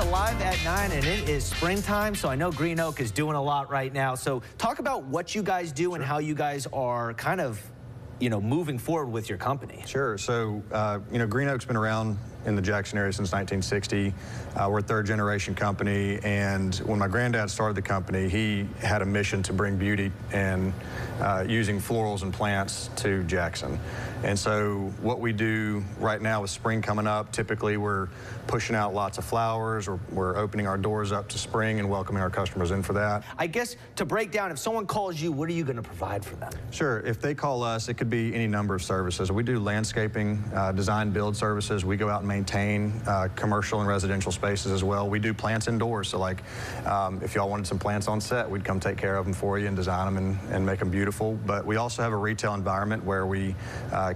to Live at 9, and it is springtime, so I know Green Oak is doing a lot right now. So talk about what you guys do and how you guys are kind of, moving forward with your company. Sure. So, Green Oak's been around in the Jackson area since 1960. We're a third-generation company, and when my granddad started the company, he had a mission to bring beauty and using florals and plants to Jackson. And so what we do right now with spring coming up, typically we're pushing out lots of flowers, or we're opening our doors up to spring and welcoming our customers in for that. I guess to break down, if someone calls you, what are you going to provide for them? Sure. If they call us, it could be any number of services. We do landscaping, design, build services. We go out and maintain commercial and residential spaces as well. We do plants indoors. So like if y'all wanted some plants on set, we'd come take care of them for you and design them and make them beautiful. But we also have a retail environment where we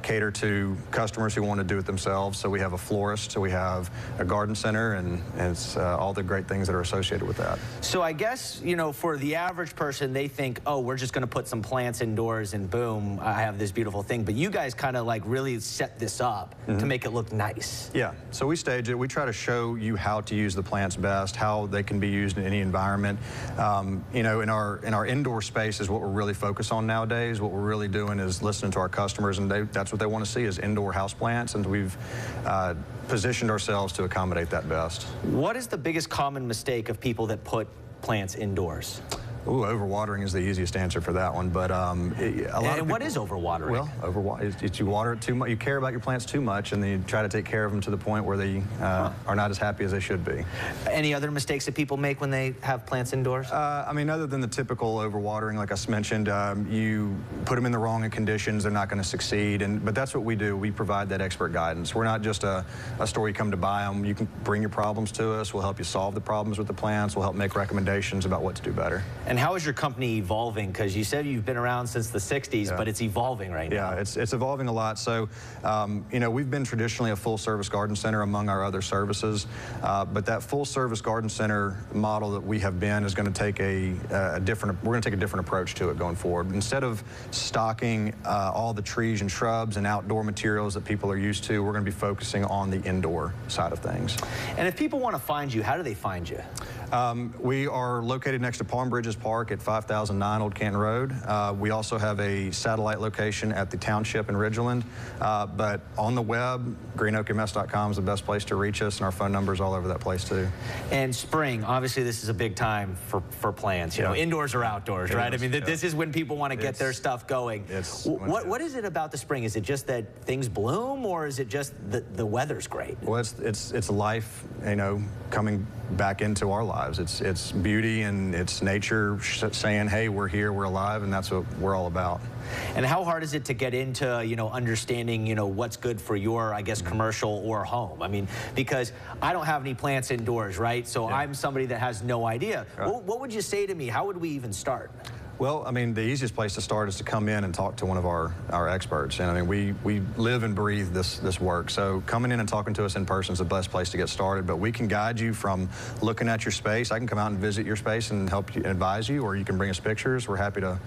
cater to customers who want to do it themselves. So we have a florist, so we have a garden center, and it's all the great things that are associated with that. So I guess, for the average person, they think, oh, we're just going to put some plants indoors and boom, I have this beautiful thing. But you guys kind of like really set this up to make it look nice. Yeah, so we stage it. We try to show you how to use the plants best, how they can be used in any environment. In our indoor space is what we're really focused on nowadays. What we're really doing is listening to our customers, and that's what they want to see is indoor houseplants, and we've positioned ourselves to accommodate that best. What is the biggest common mistake of people that put plants indoors? Ooh, overwatering is the easiest answer for that one, but a lot of people, what is overwatering? Well, you water it too much. You care about your plants too much, and then you try to take care of them to the point where they are not as happy as they should be. Any other mistakes that people make when they have plants indoors? I mean, other than the typical overwatering, like I mentioned, you put them in the wrong conditions, they're not going to succeed. But that's what we do. We provide that expert guidance. We're not just a store you come to buy them. You can bring your problems to us. We'll help you solve the problems with the plants. We'll help make recommendations about what to do better. And how is your company evolving? Because you said you've been around since the 60s, but it's evolving right now. Yeah, it's evolving a lot. So, we've been traditionally a full-service garden center among our other services, but that full-service garden center model that we have been is going to take we're going to take a different approach to it going forward. Instead of stocking all the trees and shrubs and outdoor materials that people are used to, we're going to be focusing on the indoor side of things. And if people want to find you, how do they find you? We are located next to Palm Bridges Park at 5009 Old Canton Road. We also have a satellite location at the township in Ridgeland. But on the web, greenoakms.com is the best place to reach us, and our phone number is all over that place too. And spring, obviously this is a big time for plants. Indoors or outdoors, right? I mean, this is when people want to get their stuff going. What is it about the spring? Is it just that things bloom, or is it just the weather's great? Well, it's life, coming back into our lives. It's beauty and it's nature saying, hey, we're here, we're alive, and that's what we're all about. And how hard is it to get into, understanding, what's good for your, I guess, commercial or home? I mean, because I don't have any plants indoors, right? So I'm somebody that has no idea. Right. What would you say to me? How would we even start? Well, I mean, the easiest place to start is to come in and talk to one of our experts. And I mean, we live and breathe this work. So coming in and talking to us in person is the best place to get started. But we can guide you from looking at your space. I can come out and visit your space and help you, advise you, or you can bring us pictures. We're happy to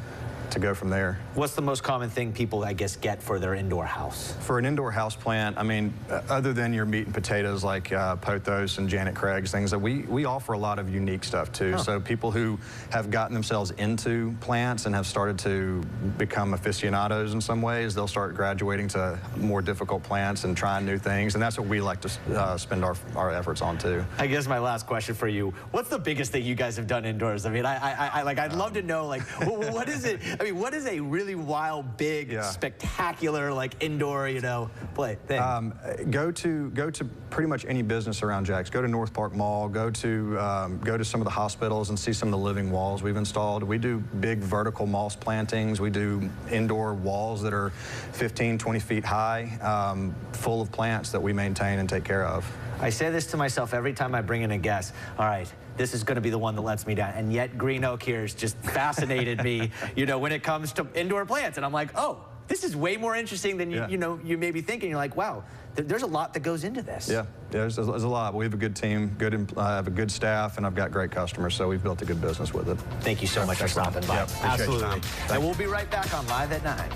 go from there. What's the most common thing people, I guess, get for their indoor house? For an indoor house plant, I mean, other than your meat and potatoes like pothos and Janet Craig's, things that we offer a lot of unique stuff too. So people who have gotten themselves into plants and have started to become aficionados in some ways, they'll start graduating to more difficult plants and trying new things, and that's what we like to spend our efforts on too. I guess my last question for you, what's the biggest thing you guys have done indoors? I mean, I'd love to know, like, what is it? I mean, what is a really wild, big, spectacular, like indoor, play thing? Go to pretty much any business around Jackson. Go to North Park Mall. Go to some of the hospitals and see some of the living walls we've installed. We do big vertical moss plantings. We do indoor walls that are 15, 20 feet high, full of plants that we maintain and take care of. I say this to myself every time I bring in a guest. All right, this is going to be the one that lets me down. And yet Green Oak here has just fascinated me, when it comes to indoor plants. And I'm like, oh, this is way more interesting than you may be thinking. You're like, wow, there's a lot that goes into this. Yeah, there's a lot. We have a good team, I have a good staff, and I've got great customers, so we've built a good business with it. Thank you so much for stopping by. Absolutely. And we'll be right back on Live at 9.